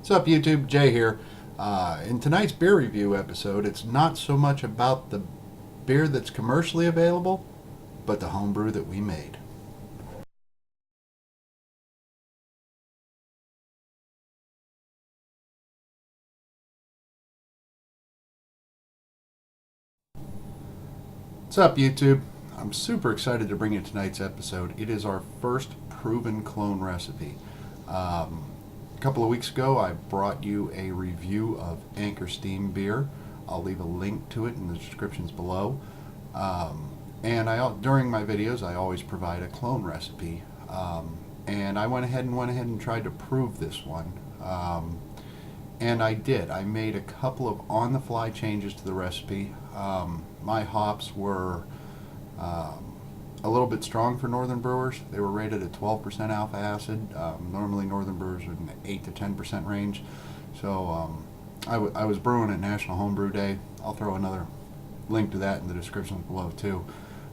What's up, YouTube? Jay here. In tonight's beer review episode, it's not so much about the beer that's commercially available, but the homebrew that we made. What's up, YouTube? I'm super excited to bring you tonight's episode. It is our first proven clone recipe. A couple of weeks ago, I brought you a review of Anchor Steam beer. I'll leave a link to it in the descriptions below. And during my videos, I always provide a clone recipe. And I went ahead and tried to prove this one. And I did. I made a couple of on-the-fly changes to the recipe. My hops were a little bit strong for Northern Brewers. They were rated at 12% alpha acid. Normally Northern Brewers are in the 8 to 10% range. So I was brewing at National Homebrew Day. I'll throw another link to that in the description below too.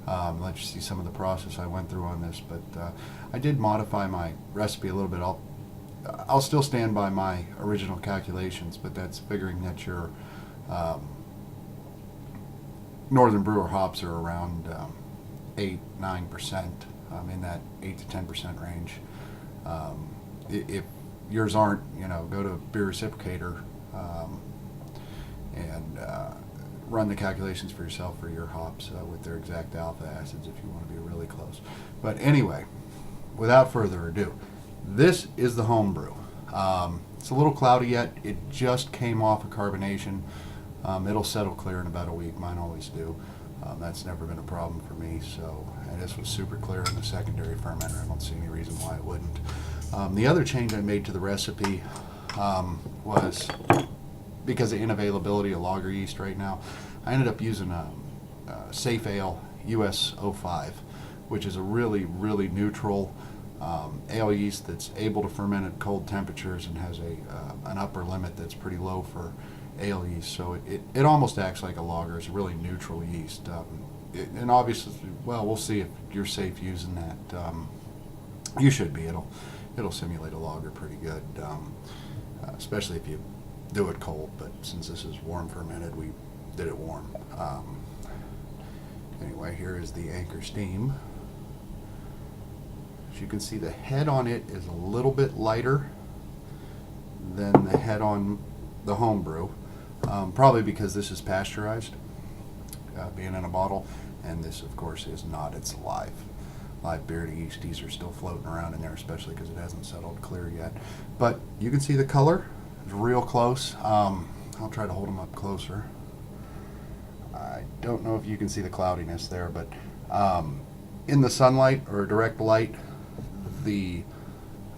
Let you see some of the process I went through on this. But I did modify my recipe a little bit. I'll still stand by my original calculations, but that's figuring that your Northern Brewer hops are around 8-9%, in that 8 to 10% range. If yours aren't, go to Beer Reciprocator and run the calculations for yourself for your hops with their exact alpha acids if you want to be really close. But anyway, without further ado, this is the homebrew. It's a little cloudy yet. It just came off of carbonation. It'll settle clear in about a week. Mine always do. That's never been a problem for me. So, and this was super clear in the secondary fermenter. I don't see any reason why it wouldn't. The other change I made to the recipe was because of inavailability of lager yeast right now. I ended up using a safeale US 05, which is a really, really neutral ale yeast that's able to ferment at cold temperatures and has an upper limit that's pretty low for ale yeast. So it almost acts like a lager. It's a really neutral yeast. And obviously, well, we'll see if you're safe using that. You should be. It'll simulate a lager pretty good, especially if you do it cold. But since this is warm fermented, we did it warm. Anyway, here is the Anchor Steam. As you can see, the head on it is a little bit lighter than the head on the homebrew, probably because this is pasteurized, being in a bottle, and this, of course, is not. It's live beer. The yeasties are still floating around in there, especially because it hasn't settled clear yet. But you can see the color is real close. I'll try to hold them up closer. I don't know if you can see the cloudiness there, but in the sunlight or direct light, the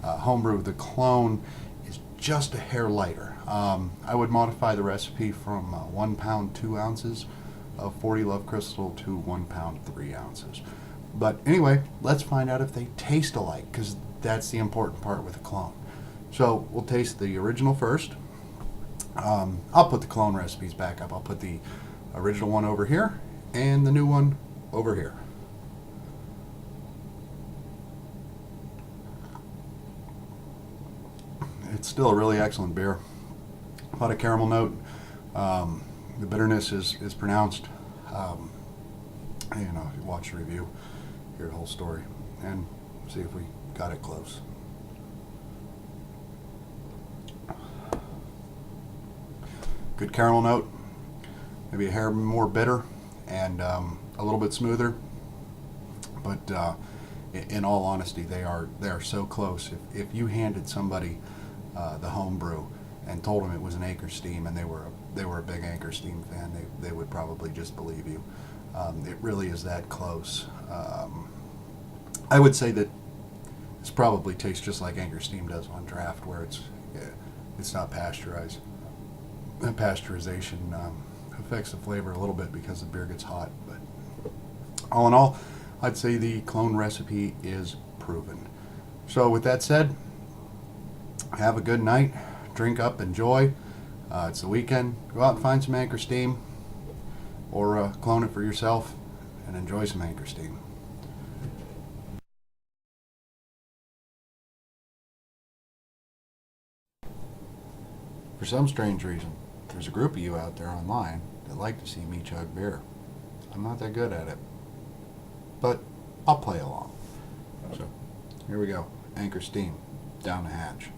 homebrew, the clone, is just a hair lighter. I would modify the recipe from 1 pound 2 ounces of 40 Love Crystal to 1 pound 3 ounces. But anyway, let's find out if they taste alike, because that's the important part with a clone. So we'll taste the original first. I'll put the clone recipes back up. I'll put the original one over here and the new one over here. It's still a really excellent beer. A lot of caramel note. The bitterness is pronounced. If you watch the review, hear the whole story, and see if we got it close. Good caramel note. Maybe a hair more bitter and a little bit smoother. But in all honesty, they are so close. If you handed somebody the homebrew and told them it was an Anchor Steam and they were a big Anchor Steam fan, they would probably just believe you. It really is that close. I would say that this probably tastes just like Anchor Steam does on draft, where it's not pasteurized. Pasteurization affects the flavor a little bit because the beer gets hot, but all in all, I'd say the clone recipe is proven. So with that said, have a good night, drink up, enjoy. It's the weekend. Go out and find some Anchor Steam, or clone it for yourself and enjoy some Anchor Steam. For some strange reason, there's a group of you out there online that like to see me chug beer. I'm not that good at it, but I'll play along. So, here we go. Anchor steam, down the hatch.